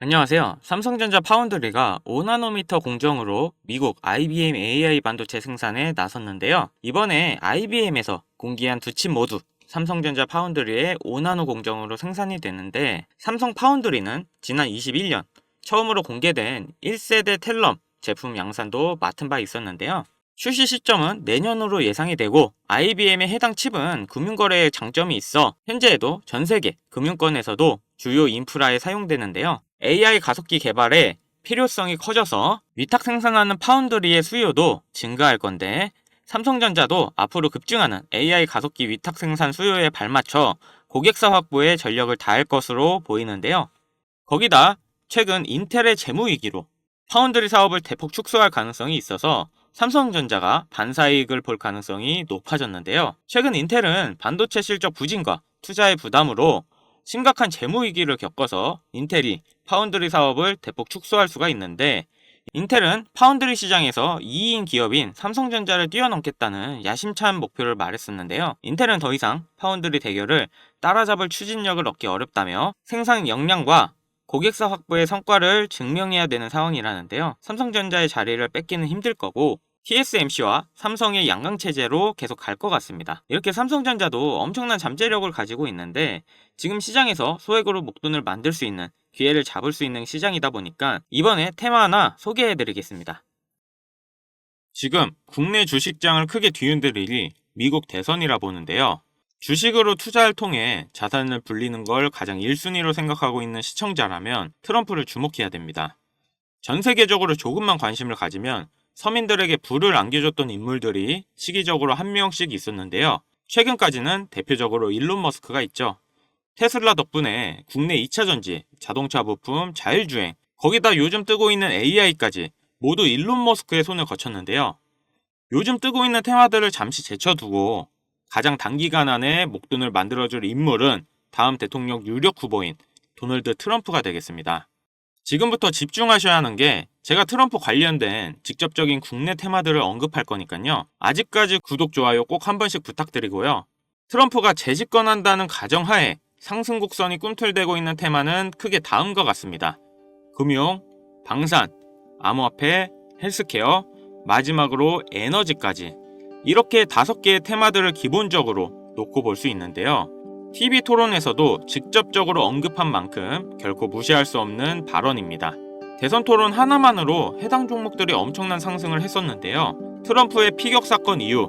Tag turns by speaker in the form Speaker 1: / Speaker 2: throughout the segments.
Speaker 1: 안녕하세요. 삼성전자 파운드리가 5나노미터 공정으로 미국 IBM AI 반도체 생산에 나섰는데요. 이번에 IBM에서 공개한 두 칩 모두 삼성전자 파운드리의 5나노 공정으로 생산이 됐는데, 삼성 파운드리는 지난 21년 처음으로 공개된 1세대 텔럼 제품 양산도 맡은 바 있었는데요. 출시 시점은 내년으로 예상이 되고, IBM의 해당 칩은 금융거래에 장점이 있어 현재에도 전세계 금융권에서도 주요 인프라에 사용되는데요. AI 가속기 개발에 필요성이 커져서 위탁 생산하는 파운드리의 수요도 증가할 건데, 삼성전자도 앞으로 급증하는 AI 가속기 위탁 생산 수요에 발맞춰 고객사 확보에 전력을 다할 것으로 보이는데요. 거기다 최근 인텔의 재무위기로 파운드리 사업을 대폭 축소할 가능성이 있어서 삼성전자가 반사이익을 볼 가능성이 높아졌는데요. 최근 인텔은 반도체 실적 부진과 투자의 부담으로 심각한 재무위기를 겪어서 인텔이 파운드리 사업을 대폭 축소할 수가 있는데, 인텔은 파운드리 시장에서 2위인 기업인 삼성전자를 뛰어넘겠다는 야심찬 목표를 말했었는데요. 인텔은 더 이상 파운드리 대결을 따라잡을 추진력을 얻기 어렵다며 생산 역량과 고객사 확보의 성과를 증명해야 되는 상황이라는데요. 삼성전자의 자리를 뺏기는 힘들 거고, TSMC와 삼성의 양강체제로 계속 갈 것 같습니다. 이렇게 삼성전자도 엄청난 잠재력을 가지고 있는데, 지금 시장에서 소액으로 목돈을 만들 수 있는 기회를 잡을 수 있는 시장이다 보니까 이번에 테마 하나 소개해드리겠습니다. 지금 국내 주식장을 크게 뒤흔들 일이 미국 대선이라 보는데요. 주식으로 투자를 통해 자산을 불리는 걸 가장 1순위로 생각하고 있는 시청자라면 트럼프를 주목해야 됩니다. 전 세계적으로 조금만 관심을 가지면 서민들에게 부를 안겨줬던 인물들이 시기적으로 한 명씩 있었는데요. 최근까지는 대표적으로 일론 머스크가 있죠. 테슬라 덕분에 국내 2차전지, 자동차 부품, 자율주행, 거기다 요즘 뜨고 있는 AI까지 모두 일론 머스크의 손을 거쳤는데요. 요즘 뜨고 있는 테마들을 잠시 제쳐두고 가장 단기간 안에 목돈을 만들어줄 인물은 다음 대통령 유력 후보인 도널드 트럼프가 되겠습니다. 지금부터 집중하셔야 하는 게, 제가 트럼프 관련된 직접적인 국내 테마들을 언급할 거니까요. 아직까지 구독, 좋아요 꼭 한 번씩 부탁드리고요. 트럼프가 재집권한다는 가정하에 상승 곡선이 꿈틀대고 있는 테마는 크게 다음과 같습니다. 금융, 방산, 암호화폐, 헬스케어, 마지막으로 에너지까지, 이렇게 5개의 테마들을 기본적으로 놓고 볼 수 있는데요. TV 토론에서도 직접적으로 언급한 만큼 결코 무시할 수 없는 발언입니다. 대선 토론 하나만으로 해당 종목들이 엄청난 상승을 했었는데요. 트럼프의 피격 사건 이후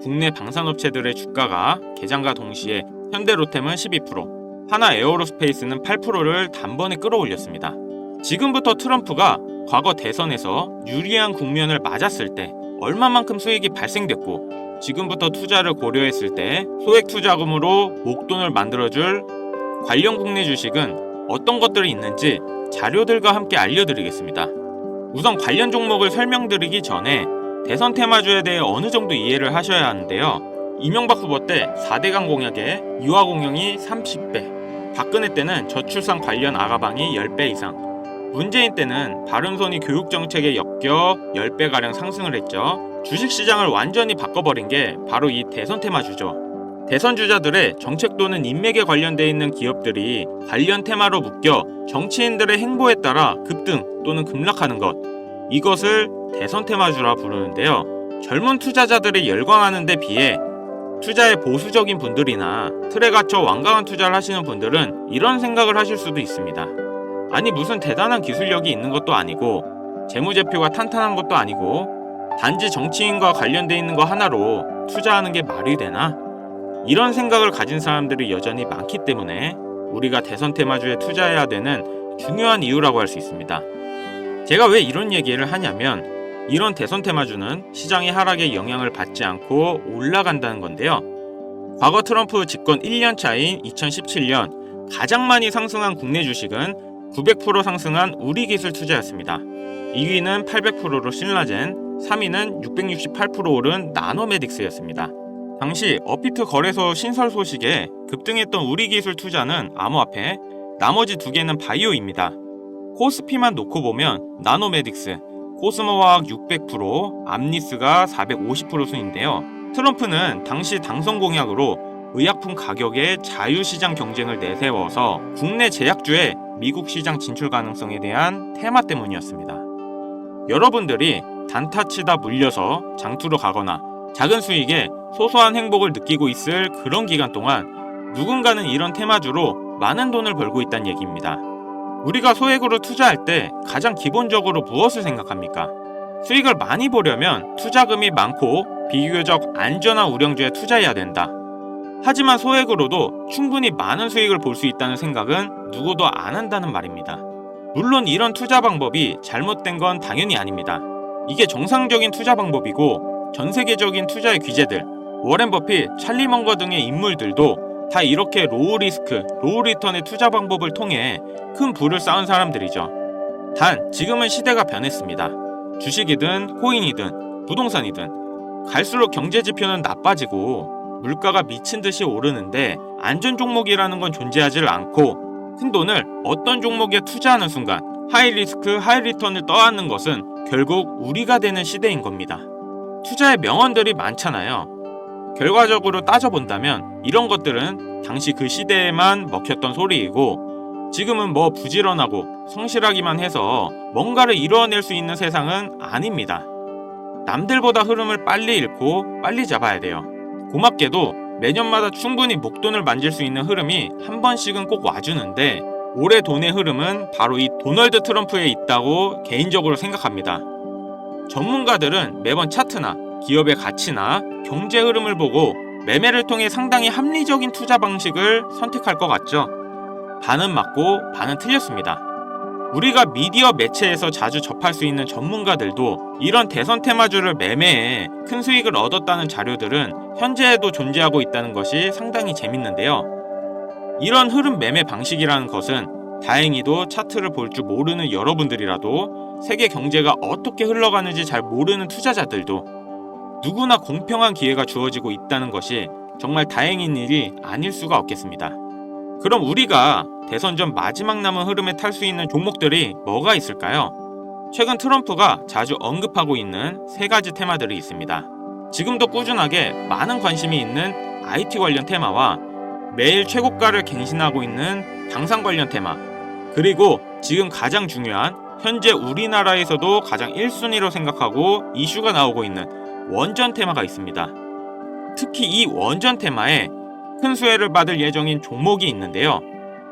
Speaker 1: 국내 방산업체들의 주가가 개장과 동시에 현대로템은 12%, 하나 에어로스페이스는 8%를 단번에 끌어올렸습니다. 지금부터 트럼프가 과거 대선에서 유리한 국면을 맞았을 때 얼마만큼 수익이 발생됐고, 지금부터 투자를 고려했을 때 소액 투자금으로 목돈을 만들어줄 관련 국내 주식은 어떤 것들이 있는지 자료들과 함께 알려드리겠습니다. 우선 관련 종목을 설명드리기 전에 대선 테마주에 대해 어느 정도 이해를 하셔야 하는데요. 이명박 후보 때 4대강 공약에 유아 공영이 30배, 박근혜 때는 저출산 관련 아가방이 10배 이상, 문재인 때는 바른손이 교육정책에 엮여 10배가량 상승을 했죠. 주식시장을 완전히 바꿔버린 게 바로 이 대선 테마주죠. 대선 주자들의 정책 또는 인맥에 관련되어 있는 기업들이 관련 테마로 묶여 정치인들의 행보에 따라 급등 또는 급락하는 것, 이것을 대선 테마주라 부르는데요. 젊은 투자자들이 열광하는 데 비해 투자에 보수적인 분들이나 틀에 갇혀 완강한 투자를 하시는 분들은 이런 생각을 하실 수도 있습니다. 아니, 무슨 대단한 기술력이 있는 것도 아니고 재무제표가 탄탄한 것도 아니고 단지 정치인과 관련돼 있는 거 하나로 투자하는 게 말이 되나? 이런 생각을 가진 사람들이 여전히 많기 때문에 우리가 대선 테마주에 투자해야 되는 중요한 이유라고 할 수 있습니다. 제가 왜 이런 얘기를 하냐면, 이런 대선 테마주는 시장의 하락에 영향을 받지 않고 올라간다는 건데요. 과거 트럼프 집권 1년 차인 2017년 가장 많이 상승한 국내 주식은 900% 상승한 우리기술 투자였습니다. 2위는 800%로 신라젠, 3위는 668% 오른 나노메딕스였습니다. 당시 업비트 거래소 신설 소식에 급등했던 우리기술 투자는 암호화폐, 나머지 2개는 바이오입니다. 코스피만 놓고 보면 나노메딕스, 코스모화학 600%, 암리스가 450% 순인데요. 트럼프는 당시 당선 공약으로 의약품 가격의 자유시장 경쟁을 내세워서 국내 제약주의 미국 시장 진출 가능성에 대한 테마 때문이었습니다. 여러분들이 단타 치다 물려서 장투로 가거나 작은 수익에 소소한 행복을 느끼고 있을 그런 기간 동안 누군가는 이런 테마주로 많은 돈을 벌고 있다는 얘기입니다. 우리가 소액으로 투자할 때 가장 기본적으로 무엇을 생각합니까? 수익을 많이 보려면 투자금이 많고 비교적 안전한 우량주에 투자해야 된다. 하지만 소액으로도 충분히 많은 수익을 볼 수 있다는 생각은 누구도 안 한다는 말입니다. 물론 이런 투자 방법이 잘못된 건 당연히 아닙니다. 이게 정상적인 투자 방법이고 전 세계적인 투자의 귀재들, 워렌 버핏, 찰리 먼거 등의 인물들도 다 이렇게 로우 리스크, 로우 리턴의 투자 방법을 통해 큰 부를 쌓은 사람들이죠. 단 지금은 시대가 변했습니다. 주식이든 코인이든 부동산이든 갈수록 경제 지표는 나빠지고 물가가 미친 듯이 오르는데 안전 종목이라는 건 존재하지 않고 큰돈을 어떤 종목에 투자하는 순간 하이 리스크 하이 리턴을 떠안는 것은 결국 우리가 되는 시대인 겁니다. 투자의 명언들이 많잖아요. 결과적으로 따져본다면 이런 것들은 당시 그 시대에만 먹혔던 소리이고 지금은 뭐 부지런하고 성실하기만 해서 뭔가를 이루어낼 수 있는 세상은 아닙니다. 남들보다 흐름을 빨리 읽고 빨리 잡아야 돼요. 고맙게도 매년마다 충분히 목돈을 만질 수 있는 흐름이 한 번씩은 꼭 와주는데 올해 돈의 흐름은 바로 이 도널드 트럼프에 있다고 개인적으로 생각합니다. 전문가들은 매번 차트나 기업의 가치나 경제 흐름을 보고 매매를 통해 상당히 합리적인 투자 방식을 선택할 것 같죠. 반은 맞고 반은 틀렸습니다. 우리가 미디어 매체에서 자주 접할 수 있는 전문가들도 이런 대선 테마주를 매매해 큰 수익을 얻었다는 자료들은 현재에도 존재하고 있다는 것이 상당히 재밌는데요. 이런 흐름 매매 방식이라는 것은 다행히도 차트를 볼 줄 모르는 여러분들이라도 세계 경제가 어떻게 흘러가는지 잘 모르는 투자자들도 누구나 공평한 기회가 주어지고 있다는 것이 정말 다행인 일이 아닐 수가 없겠습니다. 그럼 우리가 대선 전 마지막 남은 흐름에 탈 수 있는 종목들이 뭐가 있을까요? 최근 트럼프가 자주 언급하고 있는 3가지 테마들이 있습니다. 지금도 꾸준하게 많은 관심이 있는 IT 관련 테마와 매일 최고가를 갱신하고 있는 당산 관련 테마, 그리고 지금 가장 중요한 현재 우리나라에서도 가장 1순위로 생각하고 이슈가 나오고 있는 원전 테마가 있습니다. 특히 이 원전 테마에 큰 수혜를 받을 예정인 종목이 있는데요.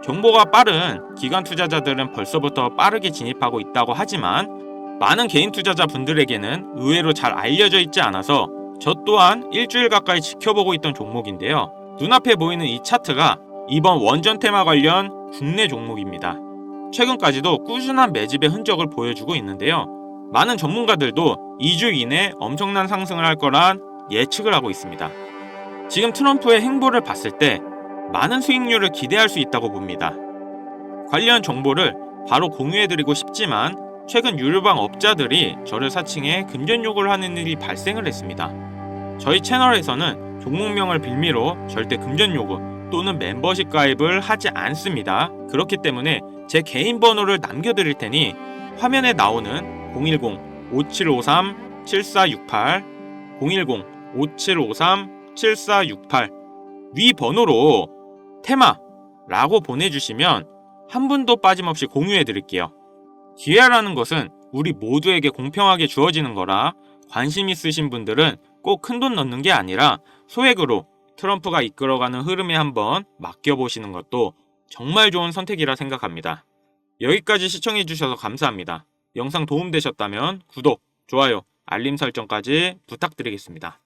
Speaker 1: 정보가 빠른 기관 투자자들은 벌써부터 빠르게 진입하고 있다고 하지만 많은 개인 투자자분들에게는 의외로 잘 알려져 있지 않아서 저 또한 일주일 가까이 지켜보고 있던 종목인데요. 눈앞에 보이는 이 차트가 이번 원전 테마 관련 국내 종목입니다. 최근까지도 꾸준한 매집의 흔적을 보여주고 있는데요. 많은 전문가들도 2주 이내 엄청난 상승을 할 거란 예측을 하고 있습니다. 지금 트럼프의 행보를 봤을 때 많은 수익률을 기대할 수 있다고 봅니다. 관련 정보를 바로 공유해드리고 싶지만 최근 유료방 업자들이 저를 사칭해 금전 요구를 하는 일이 발생을 했습니다. 저희 채널에서는 종목명을 빌미로 절대 금전 요구 또는 멤버십 가입을 하지 않습니다. 그렇기 때문에 제 개인 번호를 남겨드릴 테니 화면에 나오는 010-5753-7468 010-5753-7468 위 번호로 테마라고 보내주시면 한 분도 빠짐없이 공유해드릴게요. 기회라는 것은 우리 모두에게 공평하게 주어지는 거라 관심 있으신 분들은 꼭 큰돈 넣는 게 아니라 소액으로 트럼프가 이끌어가는 흐름에 한번 맡겨보시는 것도 정말 좋은 선택이라 생각합니다. 여기까지 시청해주셔서 감사합니다. 영상 도움되셨다면 구독, 좋아요, 알림 설정까지 부탁드리겠습니다.